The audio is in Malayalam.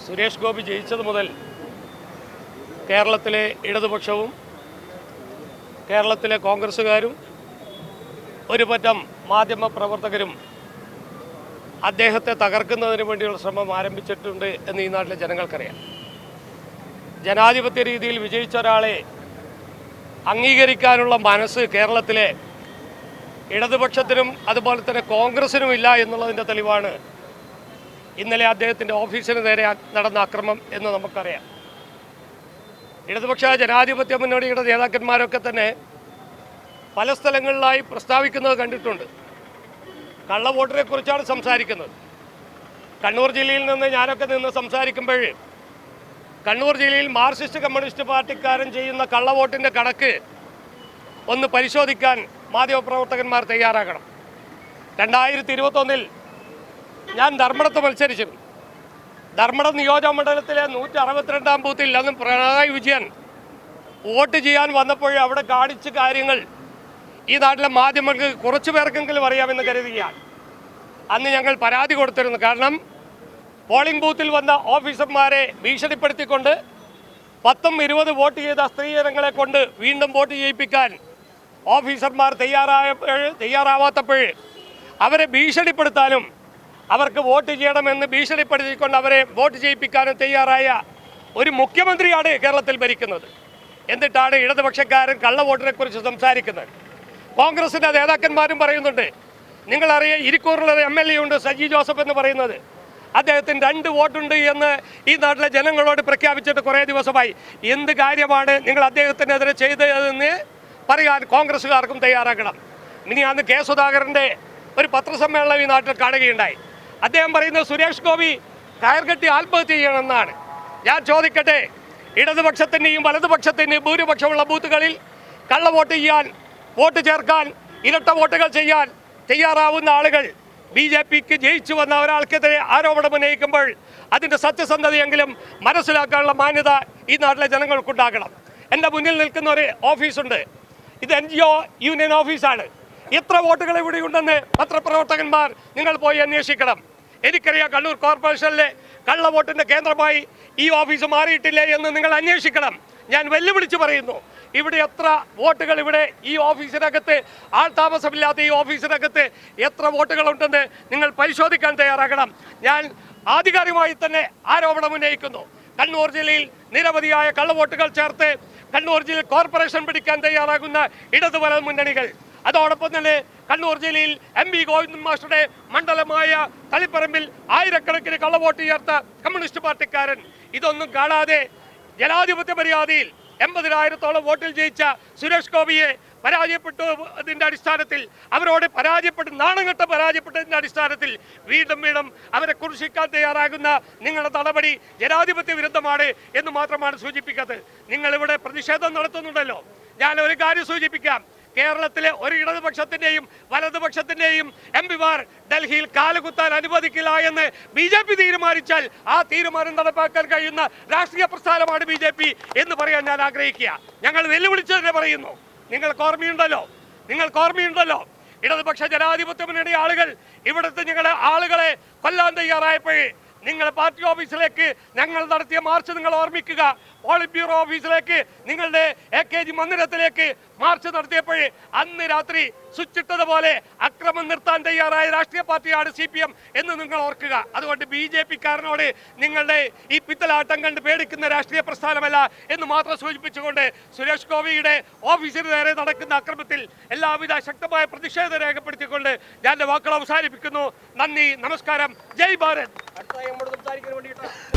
സുരേഷ് ഗോപി ജയിച്ചത് മുതൽ കേരളത്തിലെ ഇടതുപക്ഷവും കേരളത്തിലെ കോൺഗ്രസ്സുകാരും ഒരു പറ്റം മാധ്യമ പ്രവർത്തകരും അദ്ദേഹത്തെ തകർക്കുന്നതിന് വേണ്ടിയുള്ള ശ്രമം ആരംഭിച്ചിട്ടുണ്ട് എന്ന് ഈ നാട്ടിലെ ജനങ്ങൾക്കറിയാം. ജനാധിപത്യ രീതിയിൽ വിജയിച്ച ഒരാളെ അംഗീകരിക്കാനുള്ള മനസ്സ് കേരളത്തിലെ ഇടതുപക്ഷത്തിനും അതുപോലെ തന്നെ കോൺഗ്രസിനും ഇല്ല എന്നുള്ളതിൻ്റെ തെളിവാണ് ഇന്നലെ അദ്ദേഹത്തിൻ്റെ ഓഫീസിന് നേരെ നടന്ന അക്രമം എന്ന് നമുക്കറിയാം. ഇടതുപക്ഷ ജനാധിപത്യ മുന്നണിയുടെ നേതാക്കന്മാരൊക്കെ തന്നെ പല സ്ഥലങ്ങളിലായി പ്രസ്താവിക്കുന്നത് കണ്ടിട്ടുണ്ട്. കള്ളവോട്ടിനെ കുറിച്ചാണ് സംസാരിക്കുന്നത്. കണ്ണൂർ ജില്ലയിൽ നിന്ന് ഞാനൊക്കെ നിന്ന് സംസാരിക്കുമ്പോൾ കണ്ണൂർ ജില്ലയിൽ മാർക്സിസ്റ്റ് കമ്മ്യൂണിസ്റ്റ് പാർട്ടിക്കാരൻ ചെയ്യുന്ന കള്ളവോട്ടിൻ്റെ കണക്ക് ഒന്ന് പരിശോധിക്കാൻ മാധ്യമപ്രവർത്തകന്മാർ തയ്യാറാകണം. 2021 ഞാൻ ധർമ്മടത്ത് മത്സരിച്ചിരുന്നു. ധർമ്മടം നിയോജക മണ്ഡലത്തിലെ 162-ാം ബൂത്തിൽ അന്ന് പിണറായി വിജയൻ വോട്ട് ചെയ്യാൻ വന്നപ്പോൾ അവിടെ കാണിച്ച കാര്യങ്ങൾ ഈ നാട്ടിലെ മാധ്യമങ്ങൾക്ക് കുറച്ചു പേർക്കെങ്കിലും അറിയാമെന്ന് കരുതുകയാണ്. അന്ന് ഞങ്ങൾ പരാതി കൊടുത്തിരുന്നു. കാരണം പോളിംഗ് ബൂത്തിൽ വന്ന ഓഫീസർമാരെ ഭീഷണിപ്പെടുത്തിക്കൊണ്ട് 10-20 വോട്ട് ചെയ്ത സ്ത്രീജനങ്ങളെ കൊണ്ട് വീണ്ടും വോട്ട് ചെയ്യിപ്പിക്കാൻ ഓഫീസർമാർ തയ്യാറാവാത്തപ്പോൾ അവരെ ഭീഷണിപ്പെടുത്താനും അവർക്ക് വോട്ട് ചെയ്യണമെന്ന് ഭീഷണിപ്പെടുത്തിക്കൊണ്ട് അവരെ വോട്ട് ചെയ്യിപ്പിക്കാനും തയ്യാറായ ഒരു മുഖ്യമന്ത്രിയാണ് കേരളത്തിൽ ഭരിക്കുന്നത്. എന്നിട്ടാണ് ഇടതുപക്ഷക്കാരൻ കള്ളവോട്ടിനെ കുറിച്ച് സംസാരിക്കുന്നത്. കോൺഗ്രസിൻ്റെ നേതാക്കന്മാരും പറയുന്നുണ്ട്. നിങ്ങളറിയാം, ഇരിക്കൂറിലൊരു MLA ഉണ്ട്, സജി ജോസഫ് എന്ന് പറയുന്നത്. അദ്ദേഹത്തിന് 2 വോട്ടുണ്ട് എന്ന് ഈ നാട്ടിലെ ജനങ്ങളോട് പ്രഖ്യാപിച്ചിട്ട് കുറേ ദിവസമായി. എന്ത് കാര്യമാണ് നിങ്ങൾ അദ്ദേഹത്തിനെതിരെ ചെയ്തതെന്ന് പറയാൻ കോൺഗ്രസ്സുകാർക്കും തയ്യാറാക്കണം. ഇനി അന്ന് കെ സുധാകരൻ്റെ ഒരു പത്രസമ്മേളനം ഈ നാട്ടിൽ കാണുകയുണ്ടായി. അദ്ദേഹം പറയുന്നത് സുരേഷ് ഗോപി കയർകെട്ടി ആത്മഹത്യ ചെയ്യണമെന്നാണ്. ഞാൻ ചോദിക്കട്ടെ, ഇടതുപക്ഷത്തിൻ്റെയും വലതുപക്ഷത്തിൻ്റെയും ഭൂരിപക്ഷമുള്ള ബൂത്തുകളിൽ കള്ളവോട്ട് ചെയ്യാൻ, വോട്ട് ചേർക്കാൻ, ഇരട്ട വോട്ടുകൾ ചെയ്യാൻ തയ്യാറാവുന്ന ആളുകൾ BJPക്ക് ജയിച്ചു വന്ന ഒരാൾക്കെതിരെ ആരോപണം ഉന്നയിക്കുമ്പോൾ അതിൻ്റെ സത്യസന്ധതയെങ്കിലും മനസ്സിലാക്കാനുള്ള മാന്യത ഈ നാട്ടിലെ ജനങ്ങൾക്കുണ്ടാകണം. എൻ്റെ മുന്നിൽ നിൽക്കുന്ന ഒരു ഓഫീസുണ്ട്. ഇത് NGO യൂണിയൻ ഓഫീസാണ്. എത്ര വോട്ടുകൾ ഇവിടെ ഉണ്ടെന്ന് പത്രപ്രവർത്തകന്മാർ നിങ്ങൾ പോയി അന്വേഷിക്കണം. എനിക്കറിയാം, കണ്ണൂർ കോർപ്പറേഷനിലെ കള്ളവോട്ടിൻ്റെ കേന്ദ്രമായി ഈ ഓഫീസ് മാറിയിട്ടില്ലേ എന്ന് നിങ്ങൾ അന്വേഷിക്കണം. ഞാൻ വെല്ലുവിളിച്ച് പറയുന്നു, ഇവിടെ എത്ര വോട്ടുകൾ, ഇവിടെ ഈ ഓഫീസിനകത്ത്, ആൾ താമസമില്ലാത്ത ഈ ഓഫീസിനകത്ത് എത്ര വോട്ടുകളുണ്ടെന്ന് നിങ്ങൾ പരിശോധിക്കാൻ തയ്യാറാകണം. ഞാൻ ആധികാരികമായി തന്നെ ആരോപണം ഉന്നയിക്കുന്നു. കണ്ണൂർ ജില്ലയിൽ നിരവധിയായ കള്ളവോട്ടുകൾ ചേർത്ത് കണ്ണൂർ ജില്ലയിൽ കോർപ്പറേഷൻ പിടിക്കാൻ തയ്യാറാകുന്ന ഇടതുവല മുന്നണികൾ, അതോടൊപ്പം തന്നെ കണ്ണൂർ ജില്ലയിൽ MP ഗോവിന്ദൻ മാസ്റ്ററുടെ മണ്ഡലമായ തളിപ്പറമ്പിൽ ആയിരക്കണക്കിന് കള്ളവോട്ട് ചേർത്ത കമ്മ്യൂണിസ്റ്റ് പാർട്ടിക്കാരൻ, ഇതൊന്നും കാണാതെ ജനാധിപത്യ മര്യാദയിൽ 80,000-ഓളം വോട്ടിൽ ജയിച്ച സുരേഷ് ഗോപിയെ പരാജയപ്പെട്ടതിൻ്റെ അടിസ്ഥാനത്തിൽ, അവരോട് നാണംകെട്ട് പരാജയപ്പെട്ടതിൻ്റെ അടിസ്ഥാനത്തിൽ വീണ്ടും അവരെ കുറിശിക്കാൻ തയ്യാറാകുന്ന നിങ്ങളുടെ നടപടി ജനാധിപത്യ വിരുദ്ധമാണ് എന്ന് മാത്രമാണ് സൂചിപ്പിക്കുന്നത്. നിങ്ങളിവിടെ പ്രതിഷേധം നടത്തുന്നുണ്ടല്ലോ. ഞാൻ ഒരു കാര്യം സൂചിപ്പിക്കാം. കേരളത്തിലെ ഒരു ഇടതുപക്ഷത്തിൻ്റെയും വലതുപക്ഷത്തിൻ്റെയും MPമാർ ഡൽഹിയിൽ കാലുകുത്താൻ അനുവദിക്കില്ല എന്ന് BJP തീരുമാനിച്ചാൽ ആ തീരുമാനം നടപ്പാക്കാൻ കഴിയുന്ന രാഷ്ട്രീയ പ്രസ്ഥാനമാണ് BJP എന്ന് പറയാൻ ഞാൻ ആഗ്രഹിക്കുക. ഞങ്ങൾ വെല്ലുവിളിച്ച് തന്നെ പറയുന്നു. നിങ്ങൾക്ക് ഓർമ്മയുണ്ടല്ലോ ഇടതുപക്ഷ ജനാധിപത്യ മുന്നണി ആളുകൾ ഇവിടുത്തെ നിങ്ങളുടെ ആളുകളെ കൊല്ലാൻ തയ്യാറായപ്പോൾ നിങ്ങൾ പാർട്ടി ഓഫീസിലേക്ക് ഞങ്ങൾ നടത്തിയ മാർച്ച് നിങ്ങൾ ഓർമ്മിക്കുക. പോളിറ്റ് ബ്യൂറോ ഓഫീസിലേക്ക്, നിങ്ങളുടെ AKG മന്ദിരത്തിലേക്ക് മാർച്ച് നടത്തിയപ്പോൾ അന്ന് രാത്രി സ്വിച്ചിട്ടതുപോലെ അക്രമം നിർത്താൻ തയ്യാറായ രാഷ്ട്രീയ പാർട്ടിയാണ് CPM എന്ന് നിങ്ങൾ ഓർക്കുക. അതുകൊണ്ട് BJPക്കാരനോട് നിങ്ങളുടെ ഈ പിത്തലാട്ടം കണ്ട് പേടിക്കുന്ന രാഷ്ട്രീയ പ്രസ്ഥാനമല്ല എന്ന് മാത്രം സൂചിപ്പിച്ചുകൊണ്ട് സുരേഷ് ഗോപിയുടെ ഓഫീസിന് നേരെ നടക്കുന്ന അക്രമത്തിൽ എല്ലാവിധ ശക്തമായ പ്രതിഷേധം രേഖപ്പെടുത്തിക്കൊണ്ട് ഞാൻ എൻ്റെ വാക്കുകൾ അവസാനിപ്പിക്കുന്നു. നന്ദി, നമസ്കാരം, ജയ് ഭാരത്. അടുത്ത നമ്മോട് സംസാരിക്കാൻ വേണ്ടിയിട്ട്